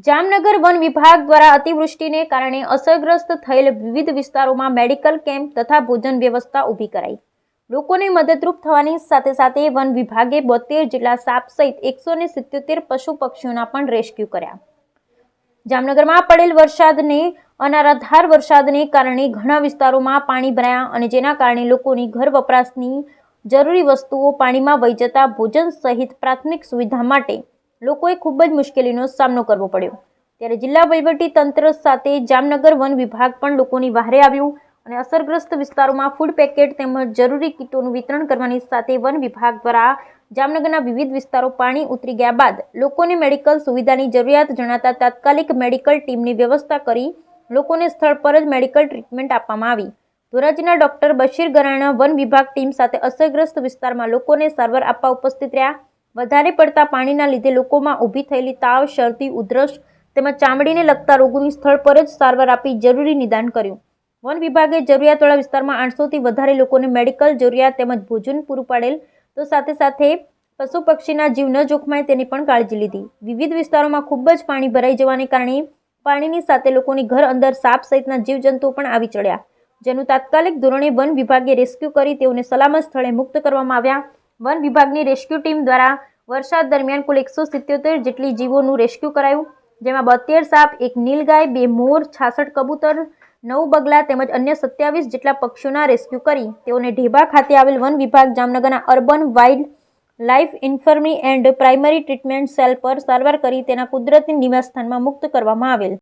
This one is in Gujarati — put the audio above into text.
જામનગર વન વિભાગ દ્વારા અતિવૃષ્ટિને કારણે અસરગ્રસ્ત થયેલ વિવિધ વિસ્તારોમાં મેડિકલ કેમ્પ તથા ભોજન વ્યવસ્થા ઊભી કરાઈ। લોકોને મદદરૂપ થવાની સાથે સાથે વન વિભાગે 72 જેટલા સાપ સહિત 177 પશુ પક્ષીઓના પણ રેસ્ક્યુ કર્યા। જામનગરમાં પડેલ વરસાદને અનરાધાર વરસાદને કારણે ઘણા વિસ્તારોમાં પાણી ભરાયા અને જેના કારણે લોકોની ઘર વપરાશની જરૂરી વસ્તુઓ પાણીમાં વહી જતા ભોજન સહિત પ્રાથમિક સુવિધા માટે લોકોએ ખૂબ જ મુશ્કેલીનો સામનો કરવો પડ્યો। ત્યારે જિલ્લા વહીવટી તંત્ર સાથે જામનગર વન વિભાગ પણ લોકોની વહારે આવ્યું અને અસરગ્રસ્ત વિસ્તારોમાં ફૂડ પેકેટ તેમજ જરૂરી કીટોનું વિતરણ કરવાની સાથે વન વિભાગ દ્વારા જામનગરના વિવિધ વિસ્તારો પાણી ઉતરી ગયા બાદ લોકોને મેડિકલ સુવિધાની જરૂરિયાત જણાતા તાત્કાલિક મેડિકલ ટીમની વ્યવસ્થા કરી લોકોને સ્થળ પર જ મેડિકલ ટ્રીટમેન્ટ આપવામાં આવી। ધોરાજીના ડોક્ટર બશીર ગરાણા વન વિભાગ ટીમ સાથે અસરગ્રસ્ત વિસ્તારમાં લોકોને સારવાર આપવા ઉપસ્થિત રહ્યા। વધારે પડતા પાણીના લીધે લોકોમાં ઊભી થયેલી તાવ, શરદી, ઉધરસ તેમજ ચામડીને લગતા રોગોની સ્થળ પર જ સારવાર આપી જરૂરી નિદાન કર્યું। વન વિભાગે જરૂરિયાતવાળા વિસ્તારમાં 800થી વધારે લોકોને મેડિકલ જરૂરિયાત તેમજ ભોજન પૂરું પાડેલ તો સાથે સાથે પશુ પક્ષીના જીવ ન જોખમાય તેની પણ કાળજી લીધી। વિવિધ વિસ્તારોમાં ખૂબ જ પાણી ભરાઈ જવાને કારણે પાણીની સાથે લોકોની ઘર અંદર સાપ સહિતના જીવજંતુઓ પણ આવી ચડ્યા, જેનું તાત્કાલિક ધોરણે વન વિભાગે રેસ્ક્યુ કરી તેઓને સલામત સ્થળે મુક્ત કરવામાં આવ્યા। વન વિભાગની રેસ્ક્યુ ટીમ દ્વારા વરસાદ દરમિયાન કુલ 177 જેટલી જીવોનું રેસ્ક્યુ કરાયું, જેમાં 72 સાપ, 1 નીલગાય, 2 મોર, 66 કબૂતર, 9 બગલા તેમજ અન્ય 27 જેટલા પક્ષીઓના રેસ્ક્યુ કરી તેઓને ઢેબા ખાતે આવેલ વન વિભાગ જામનગરના urban wildlife infirmary and primary treatment cell પર સારવાર કરી તેના કુદરતી નિવાસસ્થાનમાં મુક્ત કરવામાં આવેલ।